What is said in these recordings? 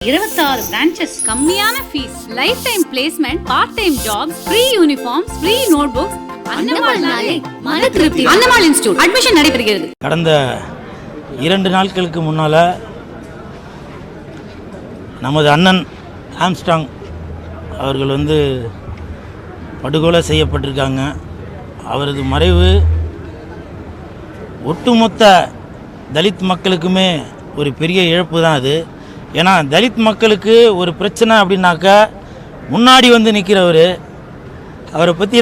26 branches, கம்மியான fees, lifetime placement, part-time jobs, free uniforms, free notebooks. அன்னமால்னாலே மன திருப்தி. அன்னமால் institute admission நடைபெறுகிறது. கடந்த 2 நாட்களுக்கு முன்னால நமது அண்ணன் ஆம்ஸ்ட்ராங் அவர்கள் படுகொலை செய்யப்பட்டிருக்காங்க. அவரது மறைவு ஒட்டுமொத்த தலித் மக்களுக்குமே ஒரு பெரிய இழப்பு தான் அது. ஏன்னா தலித் மக்களுக்கு ஒரு பிரச்சனை அப்படின்னாக்கா முன்னாடி நிற்கிறவர். அவரை பற்றி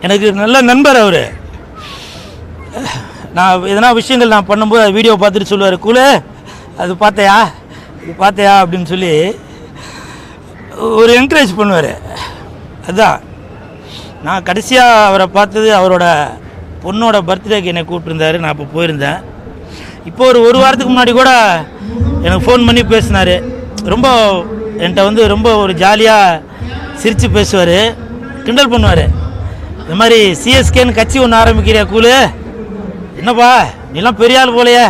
எனக்கு நல்ல நண்பர் அவர். நான் எதனா விஷயங்கள் நான் பண்ணும்போது அது வீடியோ பார்த்துட்டு சொல்லுவார், கூலே அது பார்த்தையா அப்படின்னு சொல்லி ஒரு என்கரேஜ் பண்ணுவார். அதுதான் நான் கடைசியாக அவரை பார்த்தது அவரோட பொண்ணோட பர்த்டேக்கு என்னை கூப்பிட்டுருந்தார். நான் அப்போ போயிருந்தேன். இப்போ ஒரு வாரத்துக்கு முன்னாடி கூட எனக்கு ஃபோன் பண்ணி பேசினார். ரொம்ப என்கிட்ட ரொம்ப ஒரு ஜாலியாக சிரித்து பேசுவார், கிண்டல் பண்ணுவார். இந்த மாதிரி சிஎஸ்கேன்னு கட்சி ஒன்று ஆரம்பிக்கிறியா கூலு, என்னப்பா நீலாம் பெரிய ஆள் போலையே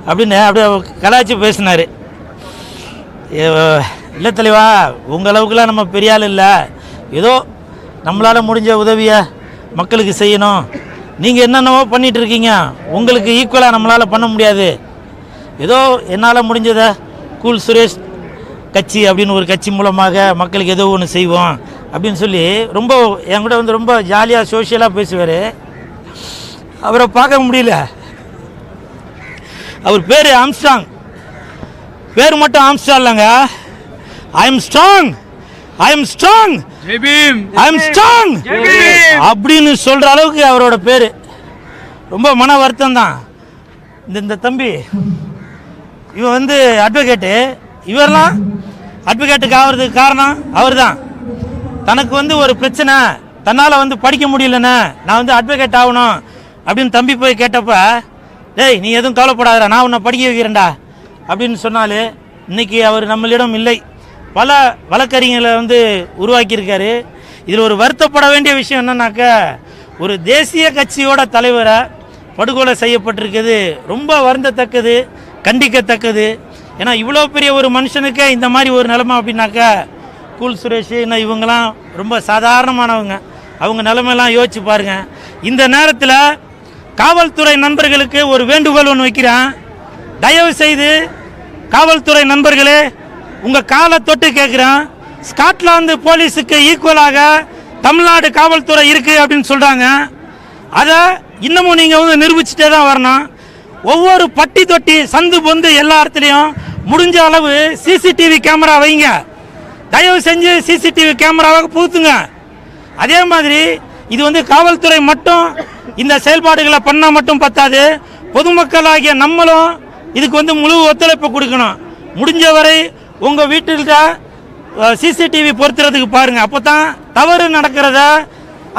அப்படின்னு அப்படியே கலாய்ச்சி பேசினார். இல்லை தலைவா, உங்கள் அளவுக்குலாம் நம்ம பெரிய ஆள் இல்லை, ஏதோ நம்மளால் முடிஞ்ச உதவியை மக்களுக்கு செய்யணும். நீங்கள் என்னென்னவோ பண்ணிகிட்ருக்கீங்க, உங்களுக்கு ஈக்குவலாக நம்மளால் பண்ண முடியாது, ஏதோ என்னால் முடிஞ்சதை கூல் சுரேஷ் கட்சி அப்படின்னு ஒரு கட்சி மூலமாக மக்களுக்கு ஏதோ ஒன்று செய்வோம் அப்படின்னு சொல்லி ரொம்ப என்கிட்ட ரொம்ப ஜாலியாக சோஷியலாக பேசுவார். அவரை பார்க்க முடியல. அவர் பேர் ஆம்ஸ்ட்ராங். பேர் மட்டும் ஆம்ஸ்ட்ராங் இல்லைங்க, ஐ எம் ஸ்ட்ராங் அப்படின்னு சொல்ற அளவுக்கு அவரோட பேரு. ரொம்ப மன வருத்தம் தான். இந்த தம்பி இவன் அட்வொகேட்டு. இவரெல்லாம் அட்வொகேட்டுக்கு ஆகிறதுக்கு காரணம் அவர் தான். தனக்கு ஒரு பிரச்சனை, தன்னால் படிக்க முடியலன்னு நான் அட்வொகேட் ஆகணும் அப்படின்னு தம்பி போய் கேட்டப்ப, டேய் நீ எதுவும் கவலைப்படாதடா, நான் உன்னை படிக்க வைக்கிறேன்டா அப்படின்னு சொன்னாலே இன்னைக்கு அவர் நம்மளிடம் இல்லை. பல வழக்கறிஞர்களை உருவாக்கியிருக்காரு. இதில் ஒரு வருத்தப்பட வேண்டிய விஷயம் என்னன்னாக்கா, ஒரு தேசிய கட்சியோட தலைவரை படுகொலை செய்யப்பட்டிருக்கிறது ரொம்ப வருந்தத்தக்கது, கண்டிக்கத்தக்கது. ஏன்னா இவ்வளோ பெரிய ஒரு மனுஷனுக்கு இந்த மாதிரி ஒரு நிலைமை அப்படின்னாக்கா, கூல் சுரேஷ் இன்னும் இவங்கெல்லாம் ரொம்ப சாதாரணமானவங்க. அவங்க நிலைமையெல்லாம் யோசிச்சு பாருங்க. இந்த நேரத்தில் காவல்துறை நண்பர்களுக்கு ஒரு வேண்டுகோள் ஒன்று வைக்கிறேன். தயவு செய்து காவல்துறை நண்பர்களே, உங்கள் காலை தொட்டு கேட்குறேன், ஸ்காட்லாந்து போலீஸுக்கு ஈக்குவலாக தமிழ்நாடு காவல்துறை இருக்குது அப்படின்னு சொல்கிறாங்க. அதை இன்னமும் நீங்கள் நிரூபிச்சுட்டே தான் வரணும். ஒவ்வொரு பட்டி தொட்டி சந்து பொந்து எல்லா இடத்துலையும் முடிஞ்ச அளவு சிசிடிவி கேமரா வைங்க. தயவு செஞ்சு சிசிடிவி கேமராவை புகுத்துங்க. அதே மாதிரி இது காவல்துறை மட்டும் இந்த செயல்பாடுகளை பண்ணால் மட்டும் பத்தாது, பொதுமக்களாகிய நம்மளும் இதுக்கு முழு ஒத்துழைப்பு கொடுக்கணும். முடிஞ்ச வரை உங்கள் வீட்டில்கிட்ட சிசிடிவி பொருத்துறதுக்கு பாருங்கள். அப்போ தான் தவறு நடக்கிறத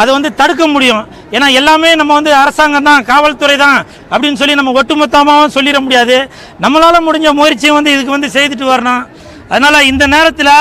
அதை தடுக்க முடியும். ஏன்னா எல்லாமே நம்ம அரசாங்கம் தான், காவல்துறை தான் அப்படின்னு சொல்லி நம்ம ஒட்டுமொத்தமாக சொல்லிட முடியாது. நம்மளால் முடிஞ்ச முயற்சியை இதுக்கு செய்துட்டு வரணும். அதனால் இந்த நேரத்தில்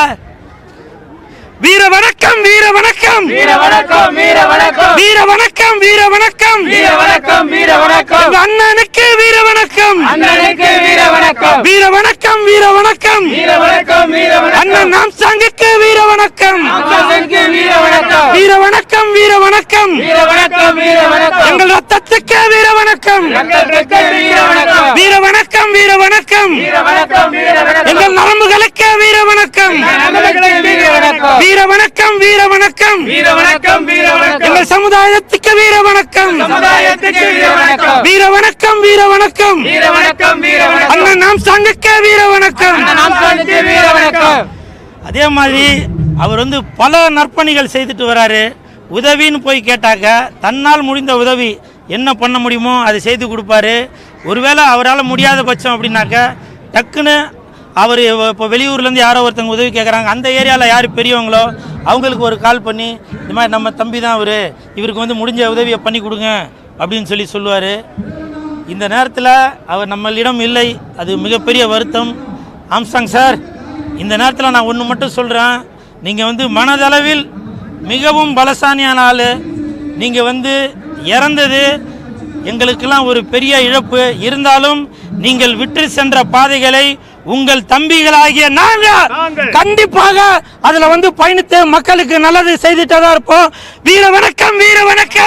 வீர வணக்கம், வீர வணக்கம், வீர வணக்கம், வீர வணக்கம், வீர வணக்கம், வீர வணக்கம், வீர வணக்கம், வீர வணக்கம், அண்ணனுக்கு வீர வணக்கம், அண்ணனுக்கு வீர வணக்கம், வீர வணக்கம், வீர வணக்கம், வீர வணக்கம், வீர வணக்கம், அண்ணன் ஆம்ஸ்ட்ராங்குக்கு வீர வணக்கம், ஆம்ஸ்ட்ராங்குக்கு வீர வணக்கம், வீர வணக்கம், வீர வணக்கம், வீர வணக்கம், வீர வணக்கம், எங்கள் ரத்தத்துக்கு வீர வணக்கம், ரத்தத்துக்கு வீர வணக்கம், வீர வணக்கம், வீர வணக்கம், வீர வணக்கம், வீர வணக்கம், எங்கள் நரம்புகளுக்கு வீர வணக்கம், நரம்புகளுக்கு வீர வணக்கம், வீர வணக்கம், வீர வணக்கம், வீர வணக்கம், வீர வணக்கம், எங்கள் சமுதாயத்துக்கு வீர வணக்கம், சமுதாயத்துக்கு வீர வணக்கம், வீர வணக்கம், வீர வணக்கம், வீர வணக்கம், வீர வணக்கம், அண்ணன் ஆம்ஸ்ட்ராங்குக்கு வீர வணக்கம், அண்ணன் ஆம்ஸ்ட்ராங்குக்கு வீர வணக்கம். அதே மாதிரி அவர் பல நற்பணிகள் செய்துட்டு வராரு. உதவின்னு போய் கேட்டாக்க தன்னால் முடிந்த உதவி என்ன பண்ண முடியுமோ அதை செய்து கொடுப்பாரு. ஒருவேளை அவரால் முடியாத பட்சம் அப்படின்னாக்க டக்குன்னு அவர் இப்போ வெளியூர்லேருந்து யாரோ ஒருத்தவங்க உதவி கேட்குறாங்க, அந்த ஏரியாவில் யார் பெரியவங்களோ அவங்களுக்கு ஒரு கால் பண்ணி இந்த மாதிரி நம்ம தம்பி தான் இவருக்கு முடிஞ்ச உதவியை பண்ணி கொடுங்க அப்படின்னு சொல்லி சொல்லுவார். இந்த நேரத்தில் அவர் நம்மளிடம் இல்லை, அது மிகப்பெரிய வருத்தம். ஆம்ஸ்ட்ராங் சார், இந்த நேரத்தில் நான் ஒன்று மட்டும் சொல்கிறேன், நீங்கள் மனதளவில் மிகவும் பலசாலியான ஆள். நீங்கள் இறந்தது எங்களுக்கெல்லாம் ஒரு பெரிய இழப்பு. இருந்தாலும் நீங்கள் விட்டு சென்ற பாதைகளை உங்கள் தம்பிகளாகிய நாங்கள் கண்டிப்பாக அதுல வந்து பயணித்து மக்களுக்கு நல்லது செய்துட்டதா இருப்போம். வீர வணக்கம், வீர வணக்கம்.